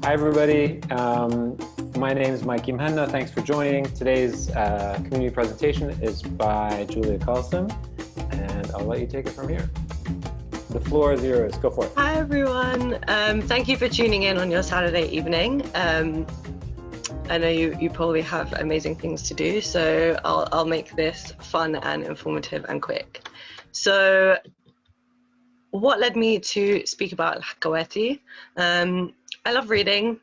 Hi, everybody. My name is Mike Imhanna. Thanks for joining. Today's community presentation is by Julia Kassem, and I'll let you take it from here. The floor is yours. Go for it. Hi, everyone. Thank you for tuning in on your Saturday evening. I know you probably have amazing things to do, so I'll make this fun and informative and quick. So what led me to speak about Al-Hakawati? I love reading.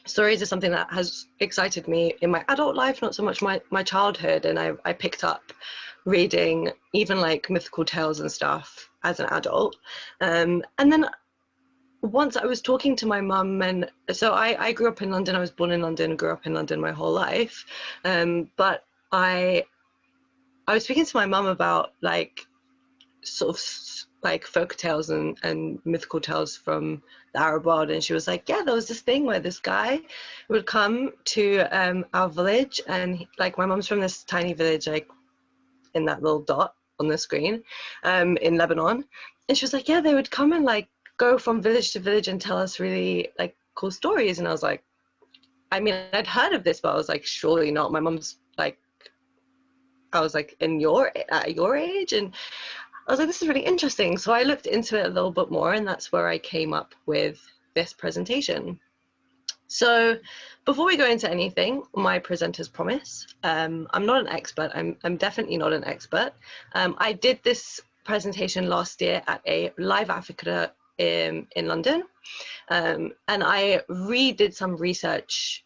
Stories are something that has excited me in my adult life, not so much my childhood, and I picked up reading even like mythical tales and stuff as an adult. And then once I was talking to my mum, and so I grew up in London. I was born in London, grew up in London my whole life. But I was speaking to my mum about like sort of like folk tales and mythical tales from the Arab world, and she was like, yeah, there was this thing where this guy would come to our village, and like my mum's from this tiny village like in that little dot on the screen in Lebanon, and she was like, yeah, they would come and like go from village to village and tell us really like cool stories. And I was like, I mean, I'd heard of this, but I was like, surely not. My mum's like, I was like at your age, and I was like, this is really interesting. So I looked into it a little bit more, and that's where I came up with this presentation. So before we go into anything, my presenter's promise. I'm not an expert. I'm definitely not an expert. I did this presentation last year at a live afikra in London, and I redid some research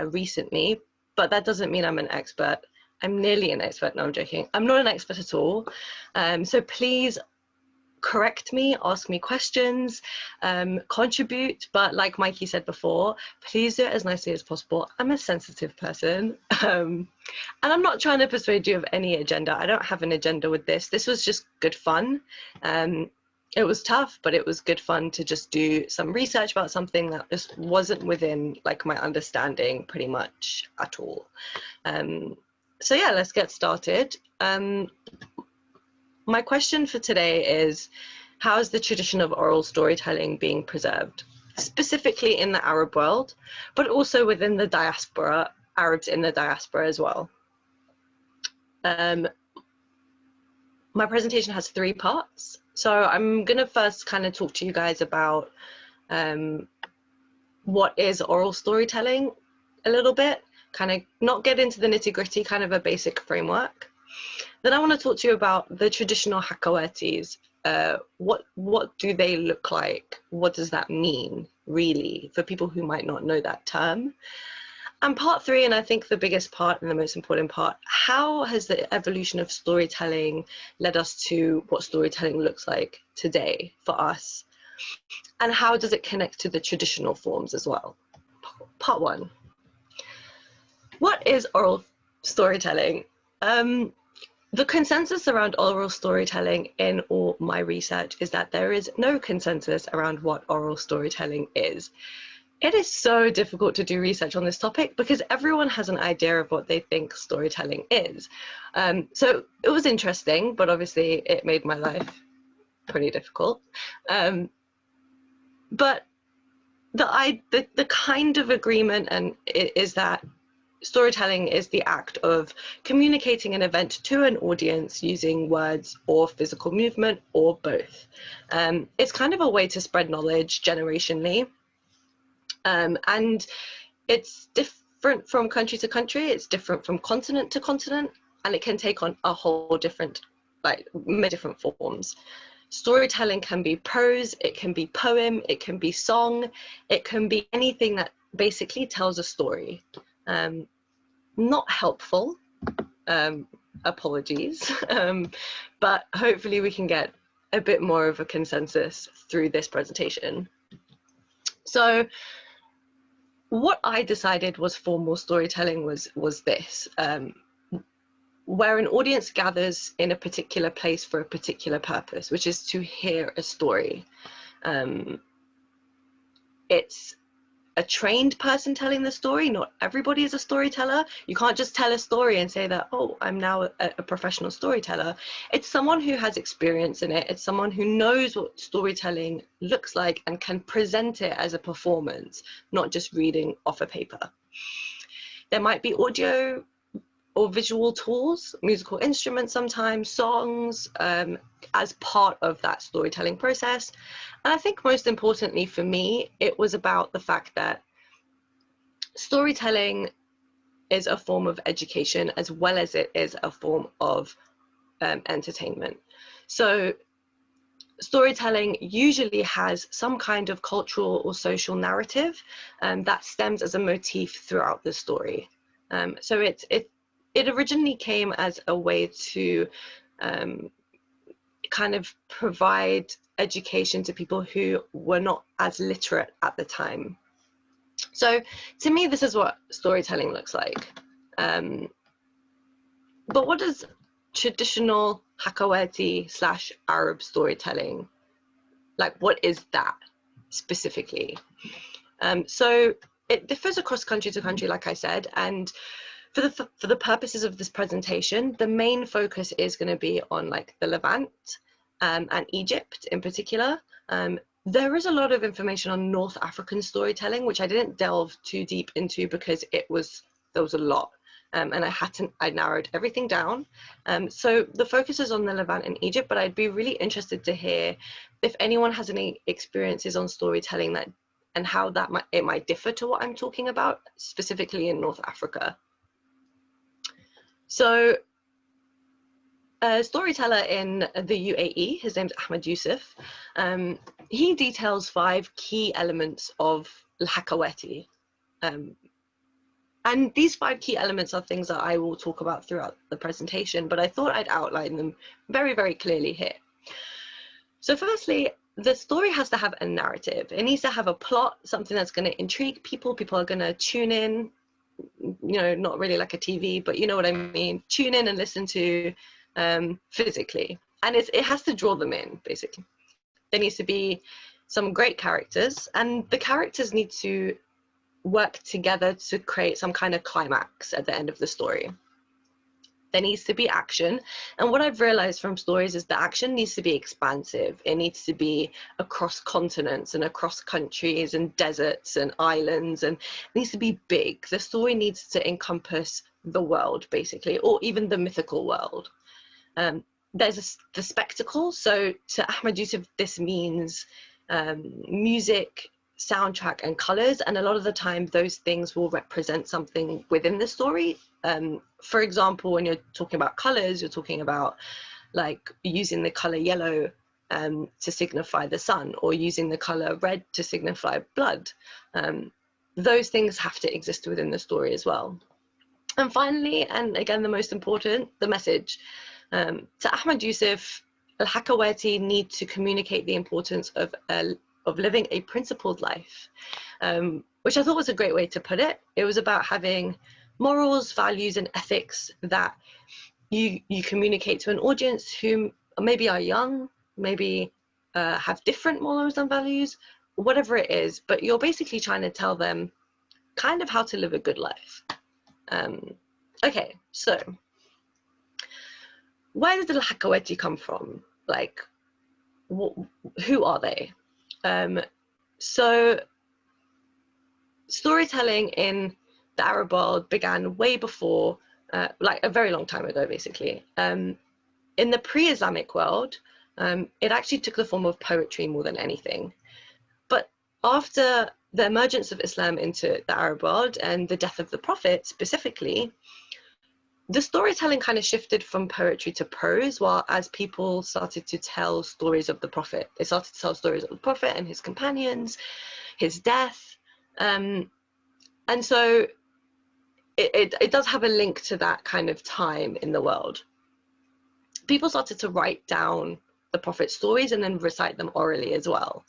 recently, but that doesn't mean I'm an expert. I'm nearly an expert. No, I'm joking. I'm not an expert at all. So please correct me, ask me questions, contribute. But like Mikey said before, please do it as nicely as possible. I'm a sensitive person. And I'm not trying to persuade you of any agenda. I don't have an agenda with this. This was just good fun. It was tough, but it was good fun to just do some research about something that just wasn't within like my understanding pretty much at all. So yeah, let's get started. My question for today is, how is the tradition of oral storytelling being preserved, specifically in the Arab world, but also within the diaspora, Arabs in the diaspora as well? My presentation has 3 parts. So I'm gonna first kind of talk to you guys about what is oral storytelling a little bit, kind of not get into the nitty-gritty, kind of a basic framework. Then I want to talk to you about the traditional Hakawatis. What do they look like? What does that mean, really, for people who might not know that term? And part 3, and I think the biggest part and the most important part, how has the evolution of storytelling led us to what storytelling looks like today for us? And how does it connect to the traditional forms as well? Part 1. What is oral storytelling? The consensus around oral storytelling in all my research is that there is no consensus around what oral storytelling is. It is so difficult to do research on this topic because everyone has an idea of what they think storytelling is. So it was interesting, but obviously it made my life pretty difficult. But the kind of agreement is that storytelling is the act of communicating an event to an audience using words or physical movement or both. It's kind of a way to spread knowledge generationally. And it's different from country to country, it's different from continent to continent, and it can take on a whole different, like many different forms. Storytelling can be prose, it can be poem, it can be song, it can be anything that basically tells a story. Not helpful, apologies, but hopefully we can get a bit more of a consensus through this presentation. So what I decided was formal storytelling was this, where an audience gathers in a particular place for a particular purpose, which is to hear a story. It's a trained person telling the story. Not everybody is a storyteller. You can't just tell a story and say that, oh, I'm now a professional storyteller. It's someone who has experience in it. It's someone who knows what storytelling looks like and can present it as a performance, not just reading off a paper. There might be audio or visual tools, musical instruments sometimes, songs, as part of that storytelling process. And I think most importantly for me, it was about the fact that storytelling is a form of education as well as it is a form of entertainment. So storytelling usually has some kind of cultural or social narrative that stems as a motif throughout the story. So it originally came as a way to kind of provide education to people who were not as literate at the time. So to me, this is what storytelling looks like. But what does traditional Hakawati / Arab storytelling, like what is that specifically? So it differs across country to country, like I said, and for the purposes of this presentation, the main focus is going to be on like the Levant and Egypt in particular. There is a lot of information on North African storytelling, which I didn't delve too deep into because there was a lot, and I narrowed everything down. So the focus is on the Levant and Egypt, but I'd be really interested to hear if anyone has any experiences on storytelling that and how that it might differ to what I'm talking about specifically in North Africa. So a storyteller in the UAE, his name's Ahmed Yusuf, he details 5 key elements of Al-Hakawati. And these 5 key elements are things that I will talk about throughout the presentation, but I thought I'd outline them very, very clearly here. So firstly, the story has to have a narrative. It needs to have a plot, something that's going to intrigue people. People are going to tune in, you know, not really like a TV, but you know what I mean, tune in and listen to physically. And it has to draw them in, basically. There needs to be some great characters, and the characters need to work together to create some kind of climax at the end of the story. There needs to be action, and what I've realized from stories is the action needs to be expansive. It needs to be across continents and across countries and deserts and islands, and it needs to be big. The story needs to encompass the world, basically, or even the mythical world. There's the spectacle. So to Ahmed Yusuf, this means music, soundtrack, and colors, and a lot of the time those things will represent something within the story. For example, when you're talking about colors, you're talking about like using the color yellow to signify the sun, or using the color red to signify blood. Those things have to exist within the story as well. And finally, and again the most important, the message. To Ahmed Yusuf, Al-Hakawati need to communicate the importance of living a principled life, which I thought was a great way to put it. It was about having morals, values, and ethics that you communicate to an audience who maybe are young, maybe have different morals and values, whatever it is, but you're basically trying to tell them kind of how to live a good life. Okay, so where did the Al-Hakawati come from? Like, who are they? So storytelling in the Arab world began way before, like a very long time ago, basically. In the pre-Islamic world, it actually took the form of poetry more than anything. But after the emergence of Islam into the Arab world and the death of the Prophet specifically, the storytelling kind of shifted from poetry to prose, while as people started to tell stories of the Prophet. They started to tell stories of the Prophet and his companions, his death. And so it does have a link to that kind of time in the world. People started to write down the Prophet's stories and then recite them orally as well.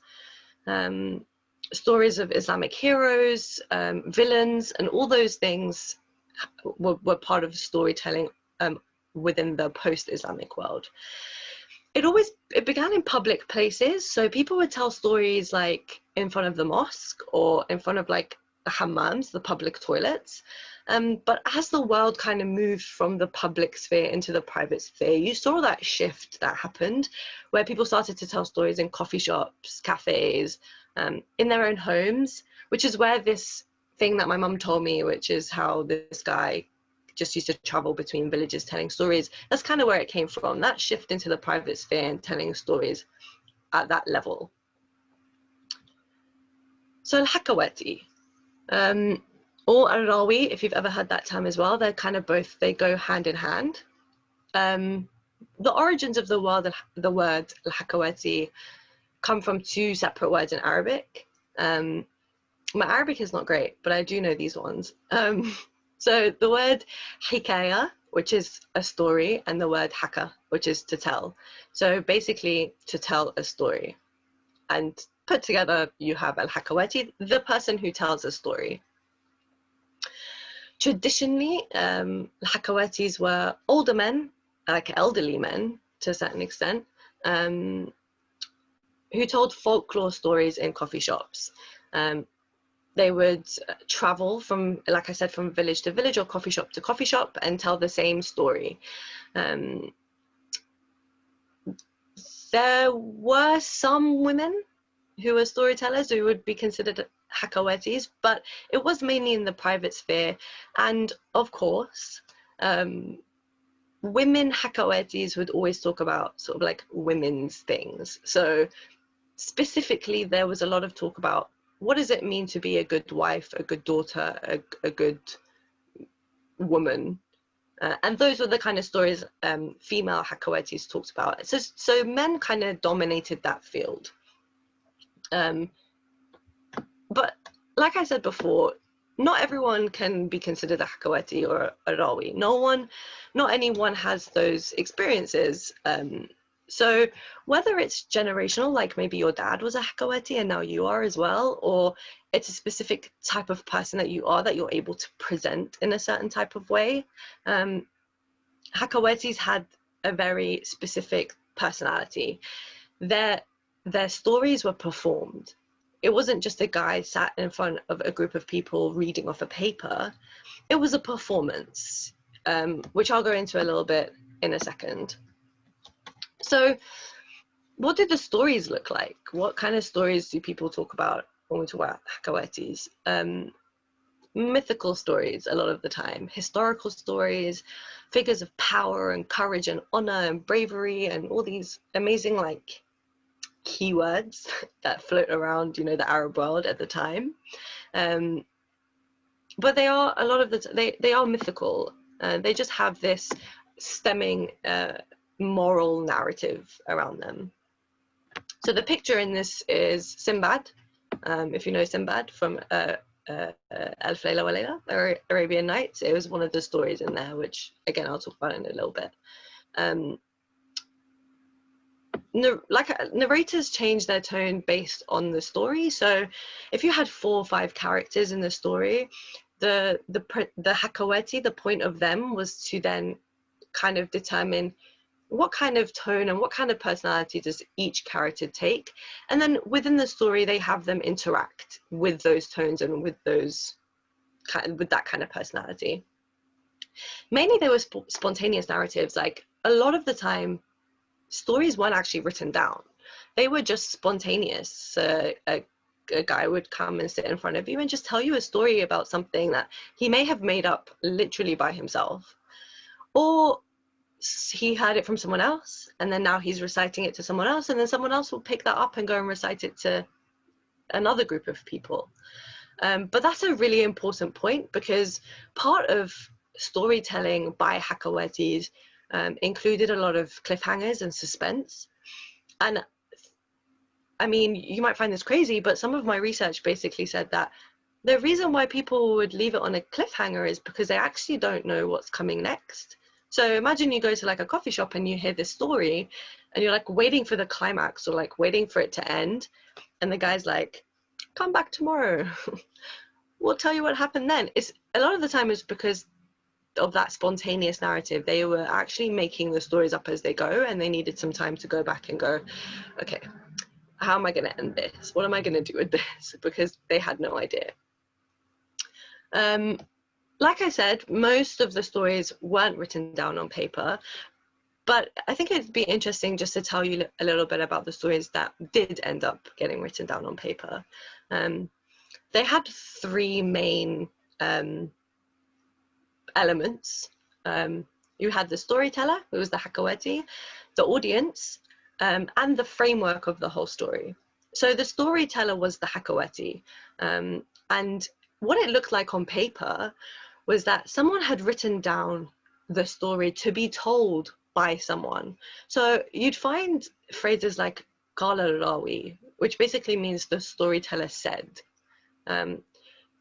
Stories of Islamic heroes, villains, and all those things were part of storytelling within the post-Islamic world. It began in public places, so people would tell stories like in front of the mosque or in front of like the hammams, the public toilets. But as the world kind of moved from the public sphere into the private sphere, you saw that shift that happened, where people started to tell stories in coffee shops, cafes, in their own homes, which is where this thing that my mum told me, which is how this guy just used to travel between villages telling stories, that's kind of where it came from, that shift into the private sphere and telling stories at that level. So Al-Hakawati, or Al-Rawi, if you've ever heard that term as well, they're kind of both, they go hand in hand. The origins of the word Al-Hakawati come from two separate words in Arabic. My Arabic is not great, but I do know these ones. So the word hikaya, which is a story, and the word haka, which is to tell. So basically to tell a story. And put together, you have Al-Hakawati, the person who tells a story. Traditionally, Al-Hakawatis were older men, like elderly men to a certain extent, who told folklore stories in coffee shops. They would travel from, like I said, from village to village or coffee shop to coffee shop and tell the same story. There were some women who were storytellers who would be considered Hakawatis, but it was mainly in the private sphere. And of course, women Hakawatis would always talk about sort of like women's things. So specifically, there was a lot of talk about what does it mean to be a good wife, a good daughter, a good woman. And those were the kind of stories female Hakawatis talked about. So men kind of dominated that field. But like I said before, not everyone can be considered a Hakawati or a Rawi. Not anyone has those experiences. So whether it's generational, like maybe your dad was a Hakawati and now you are as well, or it's a specific type of person that you're able to present in a certain type of way. Hakawatis had a very specific personality. Their stories were performed. It wasn't just a guy sat in front of a group of people reading off a paper. It was a performance, which I'll go into a little bit in a second. So what do the stories look like? What kind of stories do people talk about when we talk about Hakawatis? Mythical stories a lot of the time, historical stories, figures of power and courage and honor and bravery and all these amazing like keywords that float around, you know, the Arab world at the time. But they are a lot of they are mythical. They just have this stemming moral narrative around them. So the picture in this is Sinbad, if you know Sinbad from Alf Layla wa Layla, Arabian Nights. It was one of the stories in there, which again I'll talk about in a little bit. Narrators change their tone based on the story. So if you had 4 or 5 characters in the story, the Hakawati, the point of them was to then kind of determine what kind of tone and what kind of personality does each character take, and then within the story they have them interact with those tones and with that kind of personality. Mainly they were spontaneous narratives. Like a lot of the time stories weren't actually written down, they were just spontaneous. A guy would come and sit in front of you and just tell you a story about something that he may have made up literally by himself, or he heard it from someone else and then now he's reciting it to someone else, and then someone else will pick that up and go and recite it to another group of people. But that's a really important point, because part of storytelling by Hakawatis included a lot of cliffhangers and suspense. And I mean, you might find this crazy, but some of my research basically said that the reason why people would leave it on a cliffhanger is because they actually don't know what's coming next. So imagine you go to like a coffee shop and you hear this story and you're like waiting for the climax or like waiting for it to end. And the guy's like, come back tomorrow. We'll tell you what happened then. It's a lot of the time is because of that spontaneous narrative. They were actually making the stories up as they go, and they needed some time to go back and go, okay, how am I going to end this? What am I going to do with this? Because they had no idea. Like I said, most of the stories weren't written down on paper, but I think it'd be interesting just to tell you a little bit about the stories that did end up getting written down on paper. They had three main elements. You had the storyteller, who was the Hakawati, the audience, and the framework of the whole story. So the storyteller was the Hakawati, and what it looked like on paper was that someone had written down the story to be told by someone. So you'd find phrases like "Qala rawi," which basically means the storyteller said.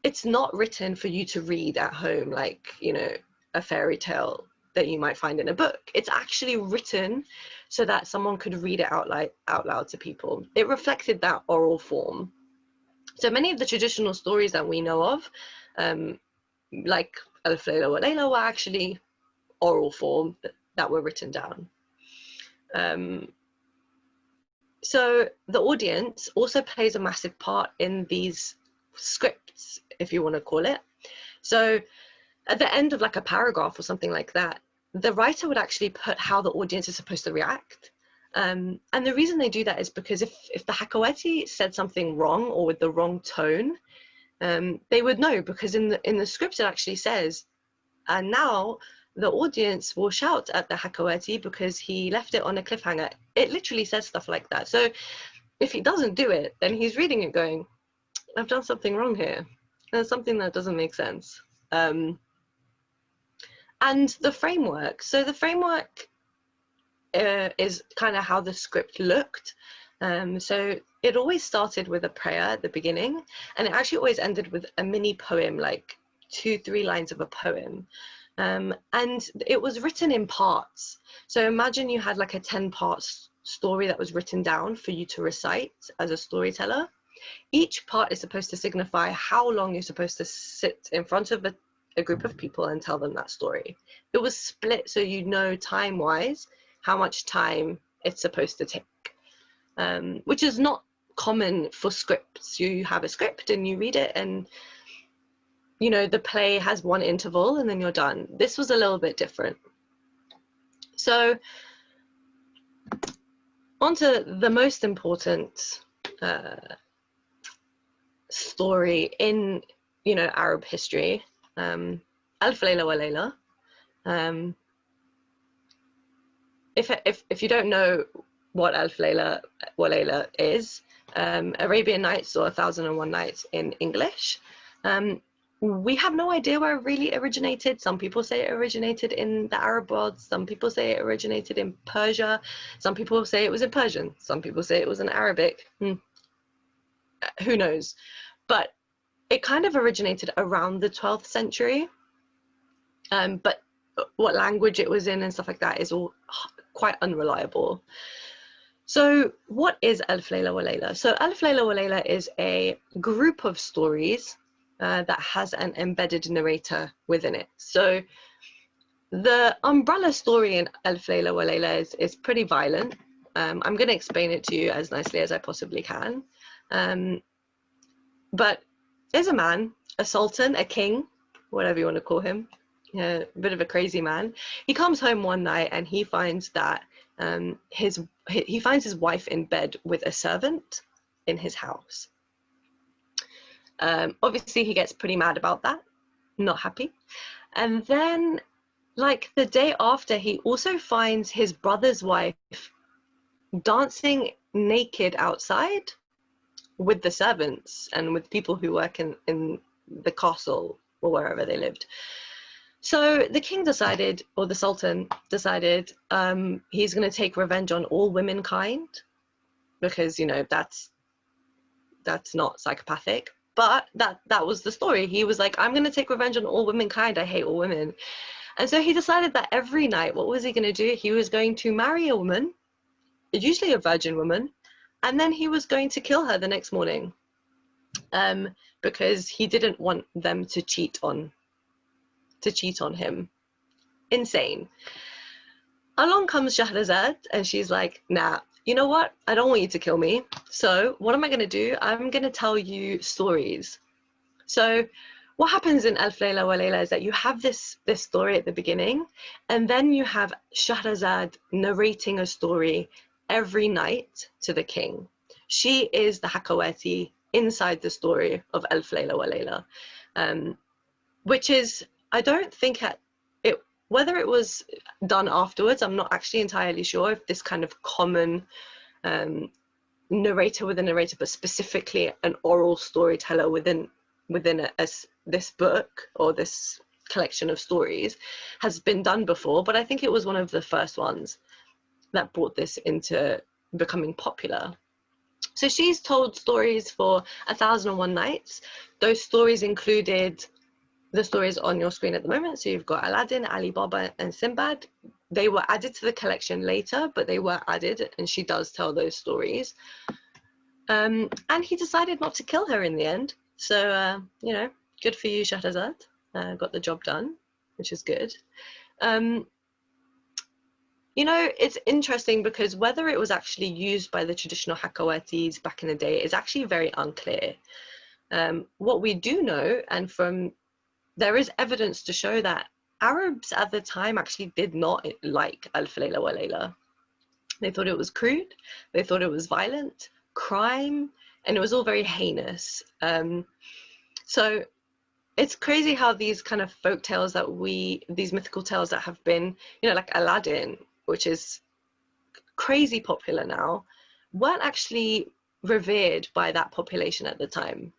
It's not written for you to read at home, like, you know, a fairy tale that you might find in a book. It's actually written so that someone could read it out loud to people. It reflected that oral form. So many of the traditional stories that we know of, like Alf Layla wa Layla, were actually oral form that were written down. So the audience also plays a massive part in these scripts, if you want to call it. So at the end of like a paragraph or something like that, the writer would actually put how the audience is supposed to react. And the reason they do that is because if the Hakawati said something wrong or with the wrong tone, they would know, because in the script it actually says, and now the audience will shout at the Hakawati because he left it on a cliffhanger. It literally says stuff like that. So if he doesn't do it, then he's reading it going, I've done something wrong here. There's something that doesn't make sense. And the framework. So the framework is kind of how the script looked. So it always started with a prayer at the beginning, and it actually always ended with a mini poem, like 2-3 lines of a poem. And it was written in parts. So imagine you had like a 10-part story that was written down for you to recite as a storyteller. Each part is supposed to signify how long you're supposed to sit in front of a group of people and tell them that story. It was split so you know time-wise how much time it's supposed to take, which is not common for scripts. You have a script and you read it, and you know the play has one interval and then you're done. This was a little bit different. So onto the most important story in, you know, Arab history, Alf Layla wa Layla. If you don't know what Alf Layla wa Layla is, Arabian Nights, or 1001 Nights in English, we have no idea where it really originated. Some people say it originated in the Arab world. Some people say it originated in Persia. Some people say it was in Persian. Some people say it was in Arabic. Who knows? But it kind of originated around the 12th century. But what language it was in and stuff like that is all quite unreliable. So what is Alf Layla wa Layla? So Alf Layla wa Layla is a group of stories that has an embedded narrator within it. So the umbrella story in Alf Layla wa Layla is pretty violent. I'm going to explain it to you as nicely as I possibly can. But there's a man, a sultan, a king, whatever you want to call him, a bit of a crazy man. He comes home one night and he finds that he finds his wife in bed with a servant in his house. Obviously he gets pretty mad about that, not happy. And then like the day after, he also finds his brother's wife dancing naked outside with the servants and with people who work in the castle or wherever they lived. So the king decided, or the sultan decided, he's going to take revenge on all womankind, because, you know, that's not psychopathic. But that was the story. He was like, I'm going to take revenge on all womankind. I hate all women. And so he decided that every night, what was he going to do? He was going to marry a woman, usually a virgin woman, and then he was going to kill her the next morning, because he didn't want them to cheat on him. Insane. Along comes Shahrazad and she's like, nah, you know what? I don't want you to kill me. So what am I going to do? I'm going to tell you stories. So what happens in Alf Layla wa Layla is that you have this story at the beginning, and then you have Shahrazad narrating a story every night to the king. She is the Hakawati inside the story of Alf Layla wa Layla, which is, I don't think whether it was done afterwards, I'm not actually entirely sure if this kind of common narrator with a narrator, but specifically an oral storyteller within this book or this collection of stories has been done before, but I think it was one of the first ones that brought this into becoming popular. So she's told stories for 1001 Nights. Those stories included the stories on your screen at the moment. So you've got Aladdin, Ali Baba, and Sinbad. They were added to the collection later, but they were added, and she does tell those stories. And he decided not to kill her in the end. So, you know, good for you, Shahrazad. Got the job done, which is good. You know, it's interesting because whether it was actually used by the traditional Hakawatis back in the day is actually very unclear. What we do know, and there is evidence to show that Arabs at the time actually did not like Alf Layla wa Layla. They thought it was crude, they thought it was violent, crime, and it was all very heinous. So it's crazy how these kind of folk tales these mythical tales that have been, you know, like Aladdin, which is crazy popular now, weren't actually revered by that population at the time.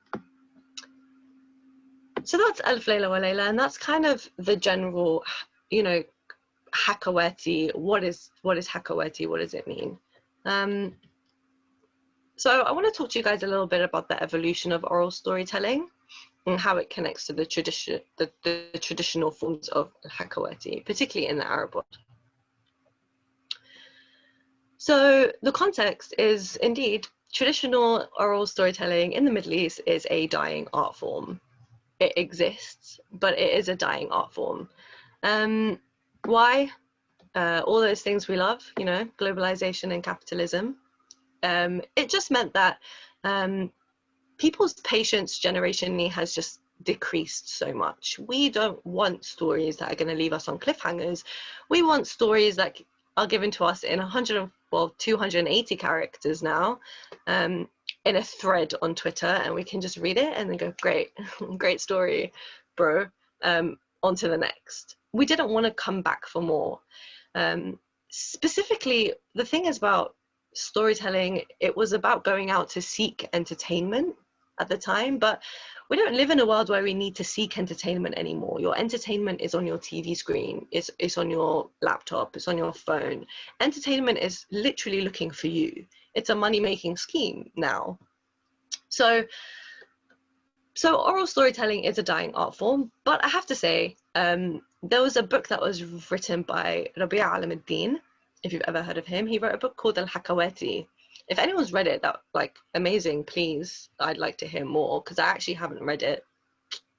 So that's Alf Layla wa Layla, and that's kind of the general, you know, Hakawati. What is Hakawati? What does it mean? So I want to talk to you guys a little bit about the evolution of oral storytelling and how it connects to the traditional forms of Hakawati, particularly in the Arab world. So the context is indeed traditional oral storytelling in the Middle East is a dying art form. It exists, but it is a dying art form. Why? All those things we love, you know, globalization and capitalism. It just meant that people's patience generationally has just decreased so much. We don't want stories that are going to leave us on cliffhangers. We want stories that are given to us in 280 characters now, in a thread on Twitter, and we can just read it and then go, great, great story, bro, on to the next. We didn't want to come back for more. Specifically, the thing is about storytelling, it was about going out to seek entertainment at the time, but we don't live in a world where we need to seek entertainment anymore. Your entertainment is on your TV screen, it's on your laptop, it's on your phone. Entertainment is literally looking for you. It's a money-making scheme now. So oral storytelling is a dying art form, but I have to say, there was a book that was written by Rabi' al-Din. If you've ever heard of him, he wrote a book called Al-Hakawati. If anyone's read it, that like amazing, please, I'd like to hear more, because I actually haven't read it.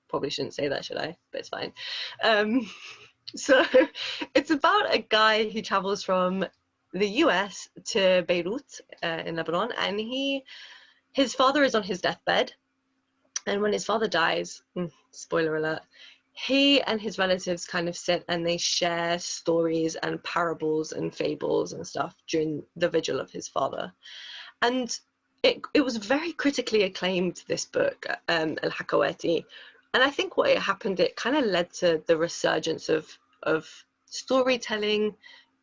Probably shouldn't say that, should I? But it's fine. So it's about a guy who travels from the US to Beirut in Lebanon, and his father is on his deathbed, and when his father dies, spoiler alert, he and his relatives kind of sit and they share stories and parables and fables and stuff during the vigil of his father. And it was very critically acclaimed, this book, Al-Hakawati. And I think what happened, it kind of led to the resurgence of storytelling,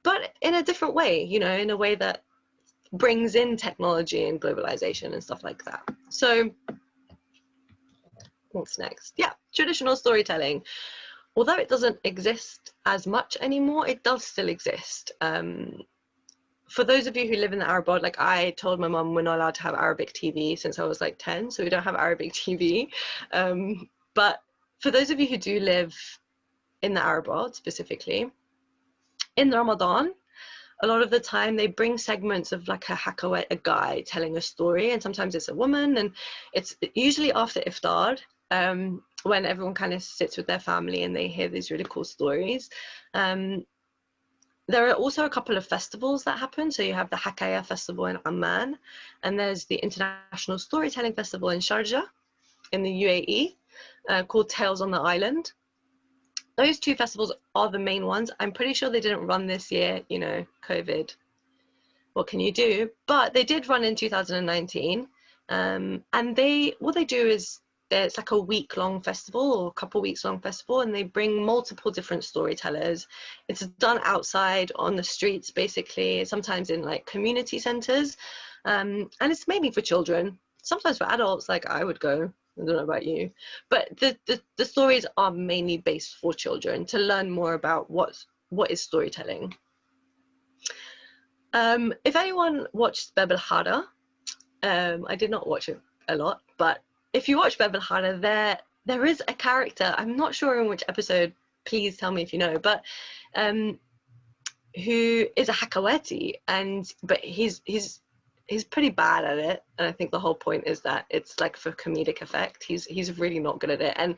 but in a different way, you know, in a way that brings in technology and globalization and stuff like that. So what's next? Yeah, traditional storytelling. Although it doesn't exist as much anymore, it does still exist. For those of you who live in the Arab world, like I told my mum we're not allowed to have Arabic TV since I was like 10, so we don't have Arabic TV. But for those of you who do live in the Arab world specifically, in Ramadan, a lot of the time they bring segments of like a Hakawat, a guy telling a story, and sometimes it's a woman, and it's usually after iftar, when everyone kind of sits with their family and they hear these really cool stories. There are also a couple of festivals that happen. So you have the Hakaya Festival in Amman, and there's the International Storytelling Festival in Sharjah in the UAE. called Tales on the Island. Those two festivals are the main ones. I'm pretty sure they didn't run this year, you know, COVID. What can you do? But they did run in 2019. And what they do is it's like a week-long festival or a couple weeks-long festival, and they bring multiple different storytellers. It's done outside on the streets, basically, sometimes in like community centers. And it's mainly for children, sometimes for adults, like I would go. I don't know about you, but the stories are mainly based for children to learn more about what is storytelling. If anyone watched Beb El-Hada, I did not watch it a lot, but if you watch Beb El-Hada, there is a character, I'm not sure in which episode, please tell me if you know, but who is a Hakawati, but he's pretty bad at it, and I think the whole point is that it's like for comedic effect. He's really not good at it, and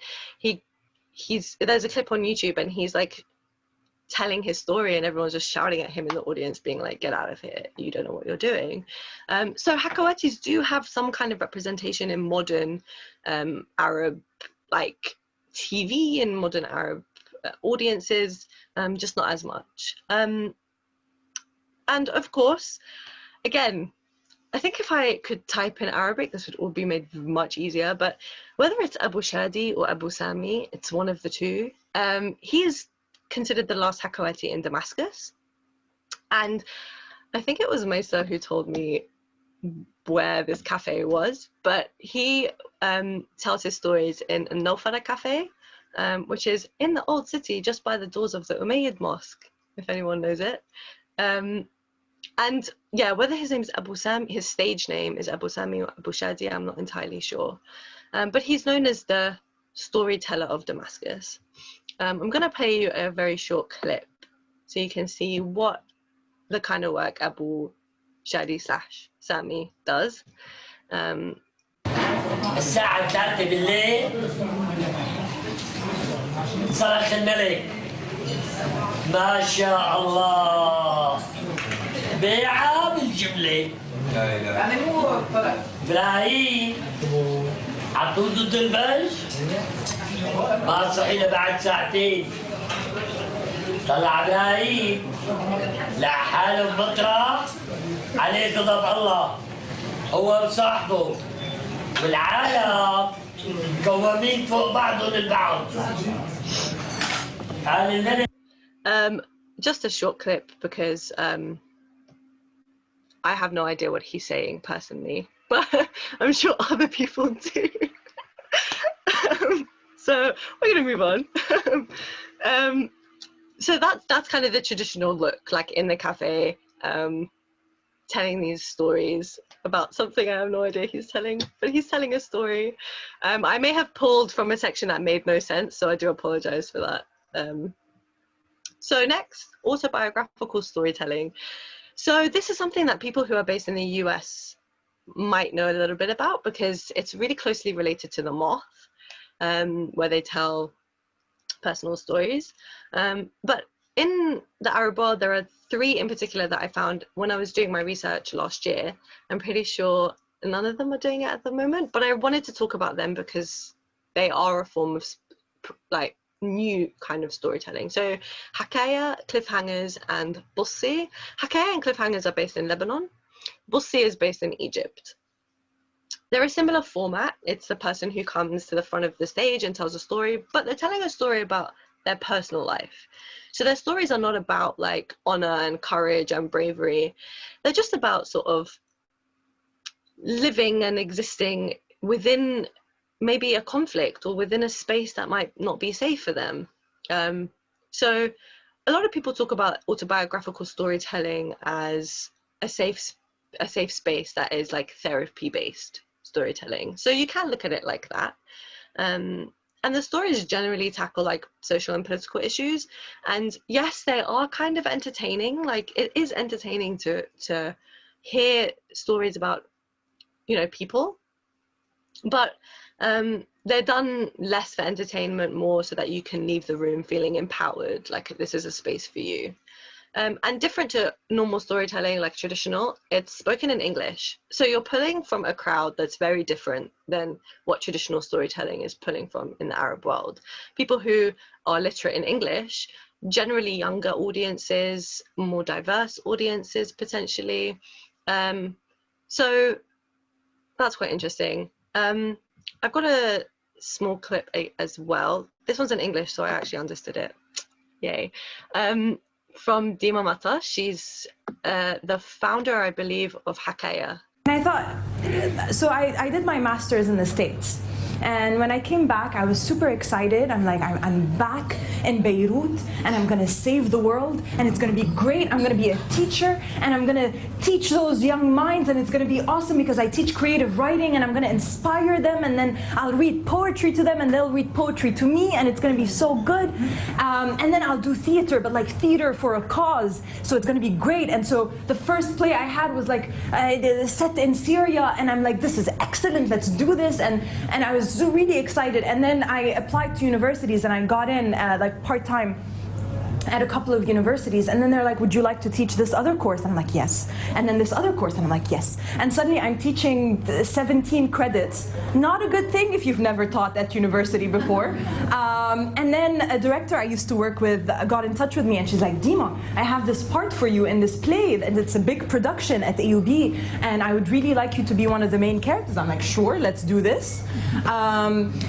there's a clip on YouTube, and he's like telling his story, and everyone's just shouting at him in the audience, being like, "Get out of here! You don't know what you're doing." So Hakawatis do have some kind of representation in modern Arab like TV and modern Arab audiences, just not as much. And of course, again, I think if I could type in Arabic, this would all be made much easier, but whether it's Abu Shadi or Abu Sami, it's one of the two. He is considered the last Hakawati in Damascus. And I think it was Maisa who told me where this cafe was, but he tells his stories in a Nofara cafe, which is in the old city, just by the doors of the Umayyad Mosque, if anyone knows it. And yeah, whether his name is Abu Sam, his stage name is Abu Sami or Abu Shadi, I'm not entirely sure. But he's known as the storyteller of Damascus. I'm going to play you a very short clip so you can see what the kind of work Abu Shadi / Sami does. الساعة 3 بالليل صرخ الملك ما شاء الله بيعة بالجملة. يعني مو إبراهيم عطوه ضد البلج ما صحي له بعد ساعتين. طلع إبراهيم لقى حاله بمطرح عليه غضب الله هو وصاحبه والعالم مكومين فوق بعضهم البعض. Just a short clip because I have no idea what he's saying personally, but I'm sure other people do. So we're gonna move on. So that's kind of the traditional look, like in the cafe, telling these stories about something I have no idea he's telling, but he's telling a story. I may have pulled from a section that made no sense, so I do apologize for that. So next, autobiographical storytelling. So this is something that people who are based in the US might know a little bit about because it's really closely related to the moth, where they tell personal stories. But in the Arab world, there are 3 in particular that I found when I was doing my research last year. I'm pretty sure none of them are doing it at the moment, but I wanted to talk about them because they are a form of like new kind of storytelling. So Hakaya, cliffhangers, and Bussi. Hakaya and cliffhangers are based in Lebanon. Bussi is based in Egypt. They're a similar format. It's the person who comes to the front of the stage and tells a story, but they're telling a story about their personal life. So their stories are not about like honor and courage and bravery. They're just about sort of living and existing within maybe a conflict or within a space that might not be safe for them. So a lot of people talk about autobiographical storytelling as a safe space that is like therapy-based storytelling. So you can look at it like that. And the stories generally tackle like social and political issues. And yes, they are kind of entertaining. Like it is entertaining to hear stories about, you know, people. But they're done less for entertainment, more so that you can leave the room feeling empowered, like this is a space for you. And different to normal storytelling, like traditional, it's spoken in English. So you're pulling from a crowd that's very different than what traditional storytelling is pulling from in the Arab world. People who are literate in English, generally younger audiences, more diverse audiences potentially. So that's quite interesting. I've got a small clip as well. This one's in English, so I actually understood it. Yay. From Dima Mata. She's the founder, I believe, of Hakaya. And I thought, so I did my master's in the States. And when I came back, I was super excited. I'm like, I'm back in Beirut, and I'm gonna save the world, and it's gonna be great. I'm gonna be a teacher, and I'm gonna teach those young minds, and it's gonna be awesome because I teach creative writing, and I'm gonna inspire them, and then I'll read poetry to them, and they'll read poetry to me, and it's gonna be so good. And then I'll do theater, but like theater for a cause, so it's gonna be great. And so the first play I had was like set in Syria, and I'm like, this is excellent, let's do this. And I was really excited. And then I applied to universities, and I got in like part-time at a couple of universities, and then they're like, would you like to teach this other course? And I'm like, yes. And then this other course, and I'm like, yes. And suddenly I'm teaching 17 credits. Not a good thing if you've never taught at university before. And then a director I used to work with got in touch with me, and she's like, Dima, I have this part for you in this play, and it's a big production at AUB, and I would really like you to be one of the main characters. I'm like, sure, let's do this.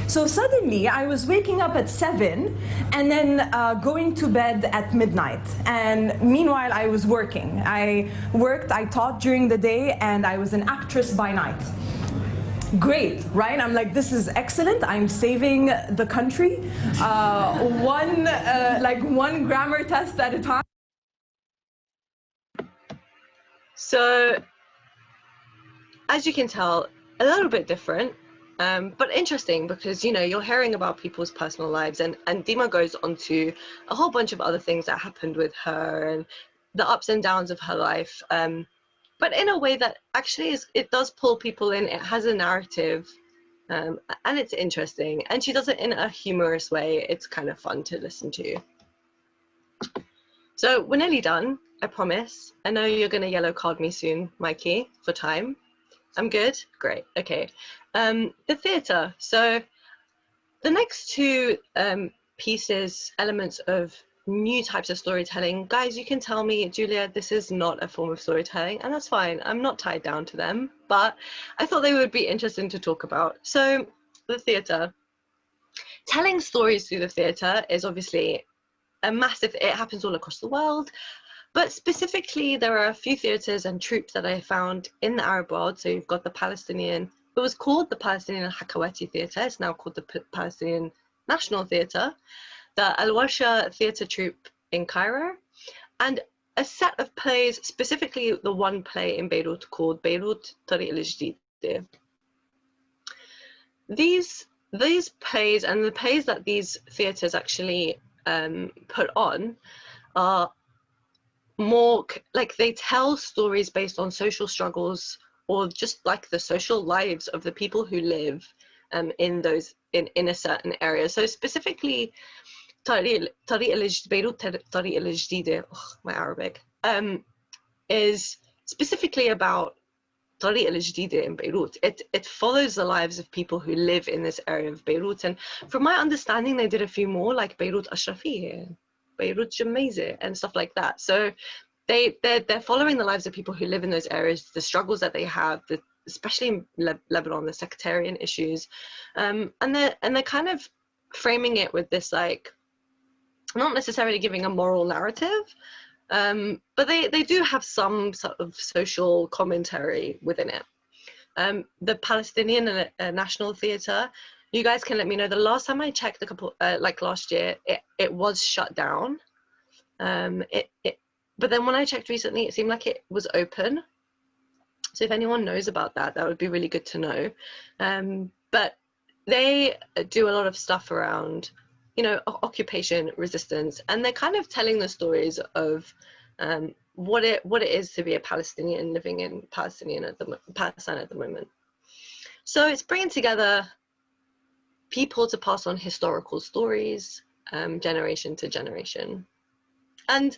So suddenly I was waking up at 7 and then going to bed at midnight, and meanwhile I was working. I taught during the day, and I was an actress by night. Great, right? I'm like, this is excellent. I'm saving the country, one grammar test at a time. So, as you can tell, a little bit different. But interesting, because you're hearing about people's personal lives, and Dima goes on to a whole bunch of other things that happened with her and the ups and downs of her life, but in a way that actually it does pull people in. It has a narrative, and it's interesting, and she does it in a humorous way. It's kind of fun to listen to. So we're nearly done, I promise. I know you're going to yellow card me soon, Mikey, for time. I'm good? Great. Okay. The theatre. So the next two pieces, elements of new types of storytelling, guys, you can tell me, Julia, this is not a form of storytelling, and that's fine. I'm not tied down to them, but I thought they would be interesting to talk about. So the theatre. Telling stories through the theatre is obviously it happens all across the world. But specifically, there are a few theatres and troupes that I found in the Arab world. So you've got the Palestinian, it was called the Palestinian Al-Hakawati Theatre. It's now called the Palestinian National Theatre, the Al-Warsha Theatre Troupe in Cairo, and a set of plays, specifically the one play in Beirut called Beirut Tariq al-Jdid. These plays, and the plays that these theatres actually put on, are more like they tell stories based on social struggles, or just like the social lives of the people who live in a certain area. So specifically, Beirut Tariq al-Jdid, my Arabic, is specifically about Tariq al-Jdid in Beirut. It follows the lives of people who live in this area of Beirut, and from my understanding, they did a few more, like Beirut Ashrafiyya, Beirut Jamaizeh, and stuff like that. So they're following the lives of people who live in those areas, the struggles that they have, especially in Lebanon, the sectarian issues, and they're kind of framing it with this, like, not necessarily giving a moral narrative, but they do have some sort of social commentary within it. The Palestinian National Theatre, you guys can let me know. The last time I checked, like last year, it was shut down. But then when I checked recently, it seemed like it was open. So if anyone knows about that, that would be really good to know. But they do a lot of stuff around, occupation, resistance, and they're kind of telling the stories of what it is to be a Palestinian living in Palestine at the moment. So it's bringing together people to pass on historical stories, generation to generation. And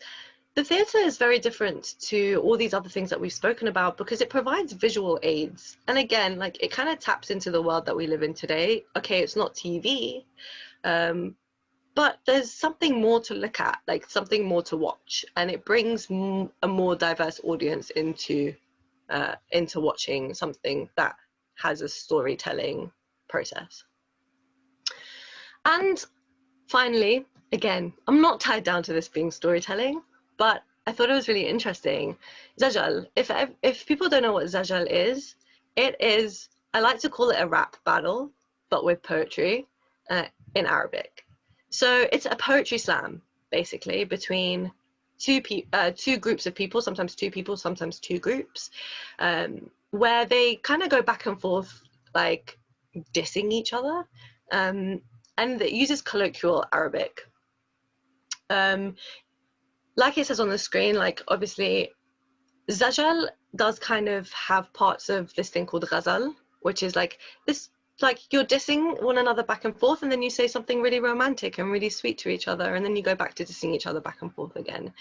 the theatre is very different to all these other things that we've spoken about because it provides visual aids. And again, like it kind of taps into the world that we live in today. Okay, it's not TV, but there's something more to look at, like something more to watch, and it brings a more diverse audience into watching something that has a storytelling process. And finally, again, I'm not tied down to this being storytelling, but I thought it was really interesting. Zajal, if people don't know what Zajal is, it is, I like to call it a rap battle, but with poetry in Arabic. So it's a poetry slam, basically, between two groups of people, sometimes two groups, where they kind of go back and forth, like dissing each other, and it uses colloquial Arabic. Like it says on the screen, like obviously Zajal does kind of have parts of this thing called ghazal, which is like this, like you're dissing one another back and forth, and then you say something really romantic and really sweet to each other, and then you go back to dissing each other back and forth again.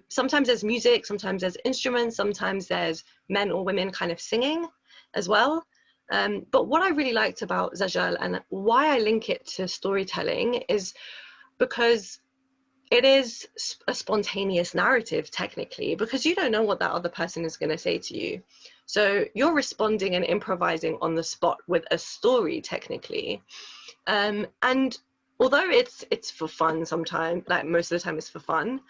Sometimes there's music, sometimes there's instruments, sometimes there's men or women kind of singing as well. But what I really liked about Zajal and why I link it to storytelling is because it is a spontaneous narrative, technically, because you don't know what that other person is going to say to you. So you're responding and improvising on the spot with a story, technically. And although it's for fun sometimes, like most of the time it's for fun,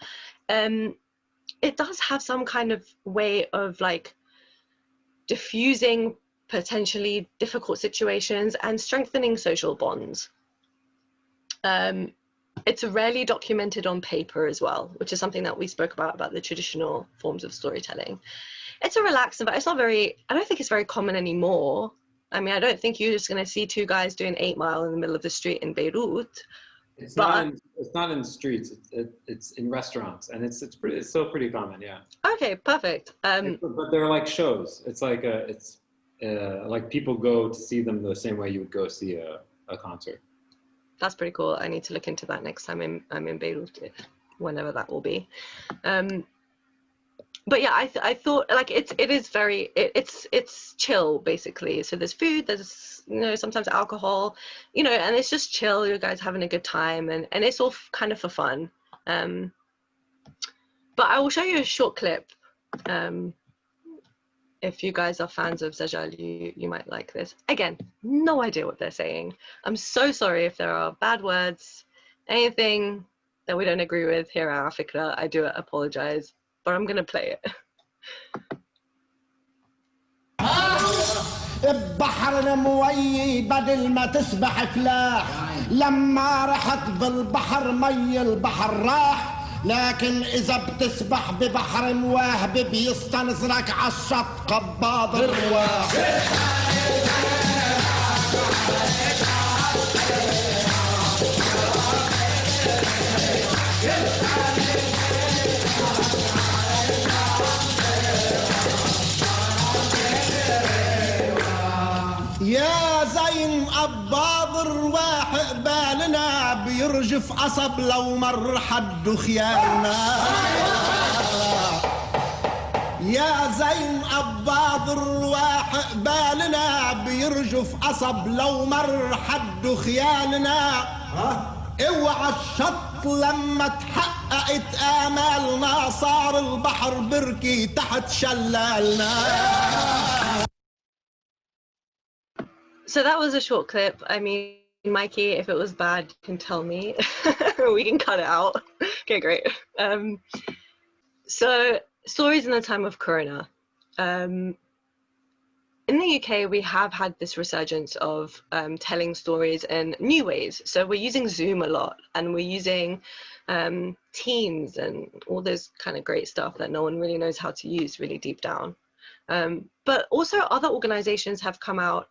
it does have some kind of way of like diffusing potentially difficult situations and strengthening social bonds. It's rarely documented on paper as well, which is something that we spoke about the traditional forms of storytelling. It's a relaxed environment. It's not very, I don't think it's very common anymore. I mean, I don't think you're just going to see two guys doing 8 Mile in the middle of the street in Beirut. It's not in the streets. It's in restaurants, and it's still pretty common. Yeah. Okay, perfect. But they're like shows. It's like like people go to see them the same way you would go see a concert. That's pretty cool. I need to look into that next time I'm in Beirut, whenever that will be. But yeah, I thought like it's chill basically. So there's food, there's sometimes alcohol, and it's just chill. You guys having a good time, and it's all kind of for fun. But I will show you a short clip. If you guys are fans of Zajal, you might like this. Again, no idea what they're saying. I'm so sorry if there are bad words, anything that we don't agree with here at Afikra. I do apologize, but I'm gonna play it. بحر موي بدل ما تسبح فلاح لما رحت بالبحر مي البحر راح لكن إذا بتسبح ببحر مواه بيستنزلك عالشط قباض الرواح يا زين قباض الرواح قبالنا بيرجف قصب لو مر حد خيالنا يا زين قباض الرواح قبالنا بيرجف قصب لو مر حد خيالنا اوعى الشط لما تحققت آمالنا صار البحر بركي تحت شلالنا. So that was a short clip. I mean, Mikey, if it was bad, you can tell me. We can cut it out. Okay, great. So stories in the time of Corona. In the UK, we have had this resurgence of telling stories in new ways. So we're using Zoom a lot, and we're using Teams and all this kind of great stuff that no one really knows how to use really deep down. But also other organizations have come out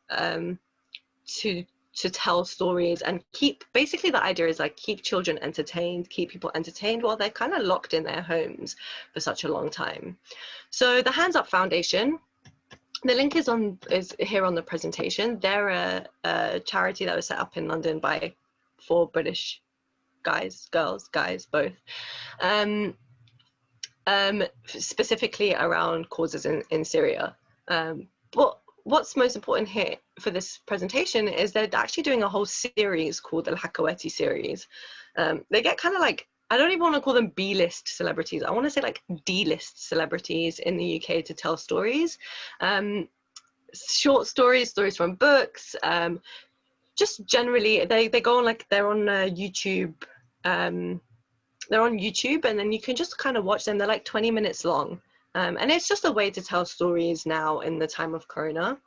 to tell stories and basically the idea is like keep children entertained, keep people entertained while they're kind of locked in their homes for such a long time. So the Hands Up Foundation, the link is here on the presentation. They're a charity that was set up in London by 4 British guys, girls, guys, both. specifically around causes in Syria. But what's most important here for this presentation is they're actually doing a whole series called the Al-Hakawati series. They get kind of like, I don't even want to call them B-list celebrities. I want to say like D-list celebrities in the UK to tell stories. Short stories, stories from books, just generally, they go on, like, they're on YouTube. They're on YouTube, and then you can just kind of watch them. They're like 20 minutes long. And it's just a way to tell stories now in the time of Corona.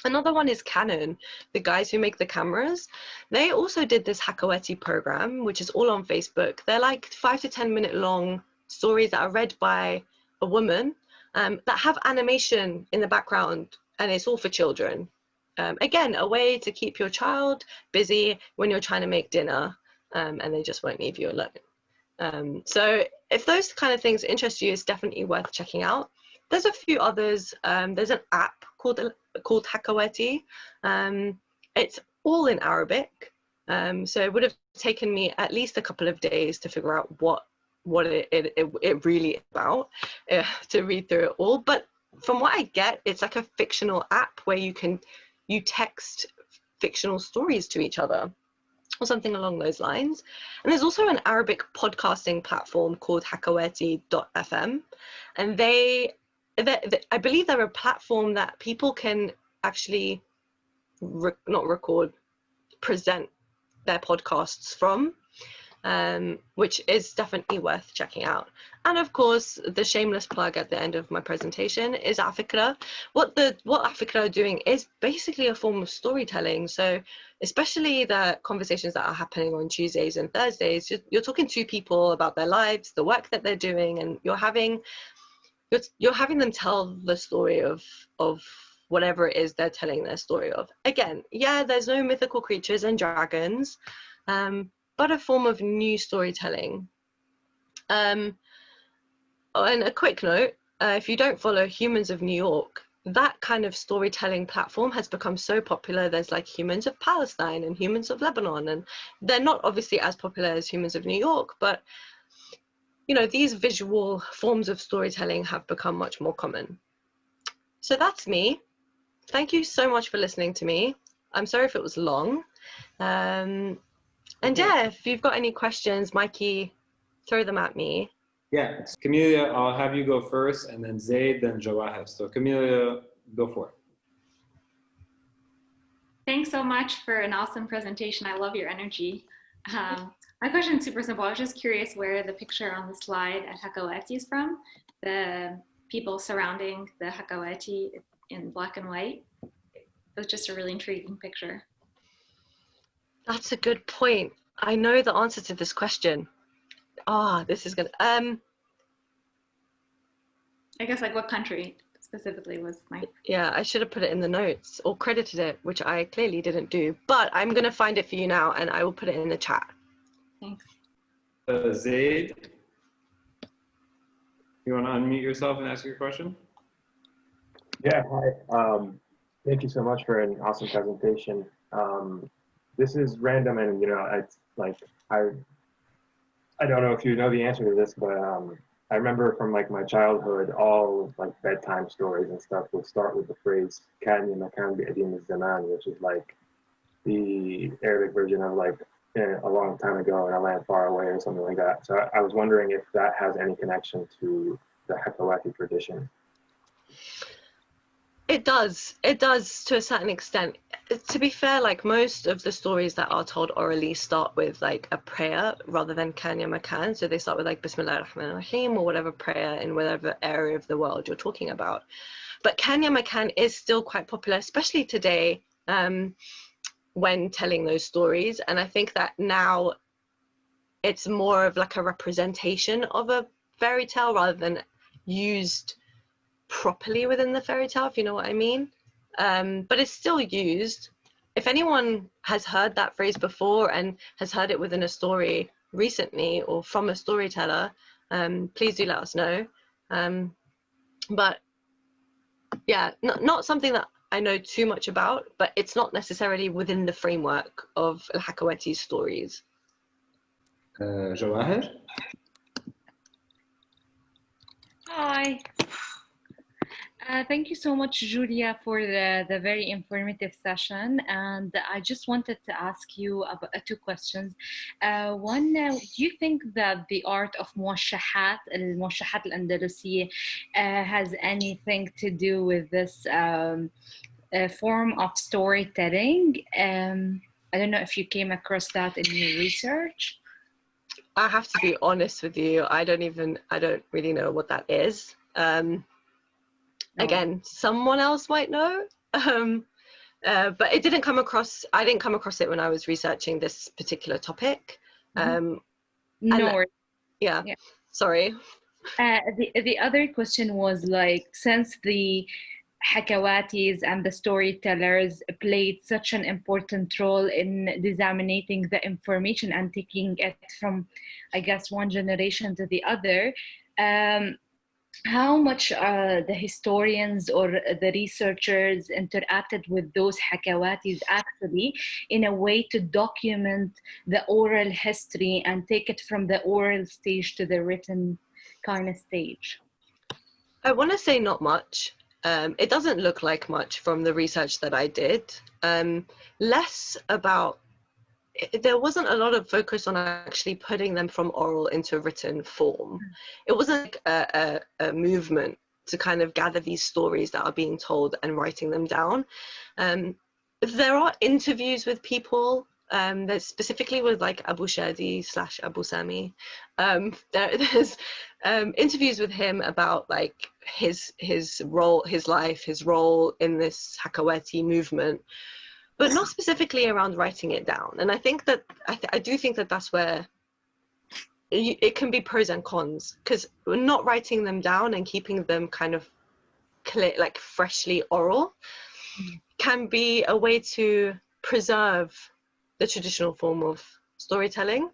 Another one is Canon, the guys who make the cameras. They also did this Hakawati program, which is all on Facebook. They're like 5 to 10 minute long stories that are read by a woman that have animation in the background, and it's all for children. Again, a way to keep your child busy when you're trying to make dinner, and they just won't leave you alone. So if those kind of things interest you, it's definitely worth checking out. There's a few others. There's an app called Hakawati. It's all in Arabic. So it would have taken me at least a couple of days to figure out what it really is about, to read through it all. But from what I get, it's like a fictional app where you text fictional stories to each other, or something along those lines. And there's also an Arabic podcasting platform called Hakawati.fm, and I believe they're a platform that people can actually present their podcasts from, which is definitely worth checking out. And of course, the shameless plug at the end of my presentation is afikra. What afikra are doing is basically a form of storytelling. So especially the conversations that are happening on Tuesdays and Thursdays, you're talking to people about their lives, the work that they're doing, and you're having them tell the story of whatever it is they're telling their story of. Again, yeah, there's no mythical creatures and dragons, but a form of new storytelling. And a quick note, if you don't follow Humans of New York, that kind of storytelling platform has become so popular. There's like Humans of Palestine and Humans of Lebanon, and they're not obviously as popular as Humans of New York, but you know, these visual forms of storytelling have become much more common. So that's me. Thank you so much for listening to me. I'm sorry if it was long. And yeah, if you've got any questions, Mikey, throw them at me. Yeah, Camelia, I'll have you go first, and then Zaid, then Jawahir. So Camelia, go for it. Thanks so much for an awesome presentation. I love your energy. My question is super simple. I was just curious where the picture on the slide at Hakawati is from. The people surrounding the Hakawati in black and white. It was just a really intriguing picture. That's a good point. I know the answer to this question. This is gonna I guess like what country specifically was my... Yeah, I should have put it in the notes or credited it, which I clearly didn't do, but I'm gonna find it for you now and I will put it in the chat. Thanks. Zaid, you want to unmute yourself and ask your question? Yeah, hi. Thank you so much for an awesome presentation. This is random, and you know, it's like I don't know if you know the answer to this, but I remember from like my childhood, all like bedtime stories and stuff would start with the phrase "Kan makan bi'adim zaman," which is like the Arabic version of like a long time ago in a land far away or something like that. So I was wondering if that has any connection to the Hakawati tradition. It does to a certain extent. To be fair, like most of the stories that are told orally start with like a prayer rather than Kanya Makan. So they start with like Bismillah ar-Rahman ar-Rahim or whatever prayer in whatever area of the world you're talking about. But Kanya Makan is still quite popular, especially today, when telling those stories. And I think that now it's more of like a representation of a fairy tale rather than used properly within the fairy tale, if you know what I mean. But it's still used. If anyone has heard that phrase before and has heard it within a story recently or from a storyteller, please do let us know. But yeah, not something that I know too much about, but it's not necessarily within the framework of Al-Hakawati's stories. Jawahir? Hi. Thank you so much, Julia, for the very informative session. And I just wanted to ask you about, two questions. One, do you think that the art of موشحات الأندلسية has anything to do with this form of storytelling? I don't know if you came across that in your research. I have to be honest with you. I don't really know what that is. Again, someone else might know, but I didn't come across it when I was researching this particular topic. No. Yeah, sorry. The other question was, like, since the Hakawatis and the storytellers played such an important role in disseminating the information and taking it from, I guess, one generation to the other, how much the historians or the researchers interacted with those Hakawatis actually in a way to document the oral history and take it from the oral stage to the written kind of stage? I want to say not much. It doesn't look like much from the research that I did. Less about, there wasn't a lot of focus on actually putting them from oral into written form. It wasn't a movement to kind of gather these stories that are being told and writing them down. There are interviews with people, that specifically with like Abu Shadi / Abu Sami. There's interviews with him about like his role, his life, his role in this Hakawati movement, but not specifically around writing it down. And I think that I do think that that's where it can be pros and cons, because not writing them down and keeping them kind of clear, like freshly oral, can be a way to preserve the traditional form of storytelling.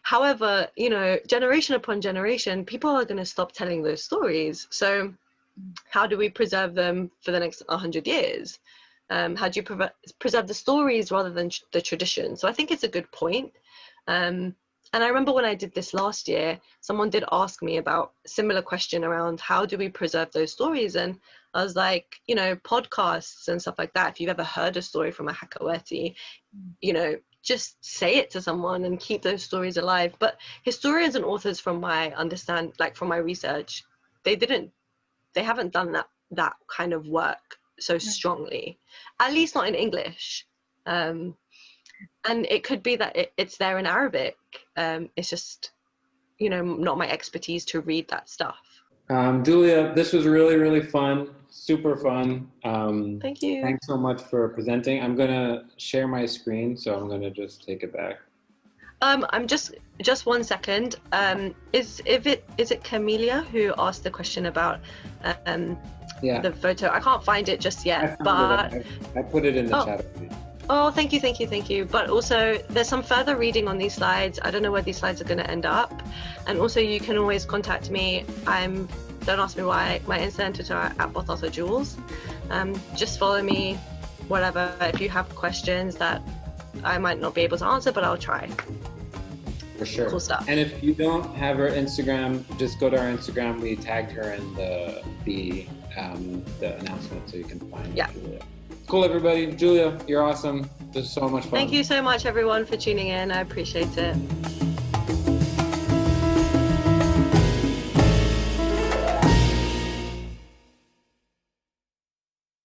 However, you know, generation upon generation, people are going to stop telling those stories. So how do we preserve them for the next 100 years? How do you preserve the stories rather than the tradition? So I think it's a good point. And I remember when I did this last year, someone did ask me about a similar question around how do we preserve those stories? And I was like, you know, podcasts and stuff like that. If you've ever heard a story from a Hakawati, you know, just say it to someone and keep those stories alive. But historians and authors, from my understand, like from my research, they haven't done that kind of work so strongly, at least not in English. And it could be that it's there in Arabic. It's just, you know, not my expertise to read that stuff. Julia, this was really, really fun, super fun. Thank you. Thanks so much for presenting. I'm gonna share my screen, so I'm gonna just take it back. I'm just 1 second. Is it Camelia who asked the question about the photo? I can't find it just yet, but I put it in the chat. Oh, thank you. But also, there's some further reading on these slides. I don't know where these slides are going to end up. And also, you can always contact me. Don't ask me why. My Insta and Twitter are at @BotataJules. Just follow me, whatever. If you have questions that I might not be able to answer, but I'll try. For sure. Cool stuff. And if you don't have her Instagram, just go to our Instagram. We tagged her in the announcement, so you can find Julia. Cool, everybody. Julia, you're awesome. This is so much fun. Thank you so much, everyone, for tuning in. I appreciate it.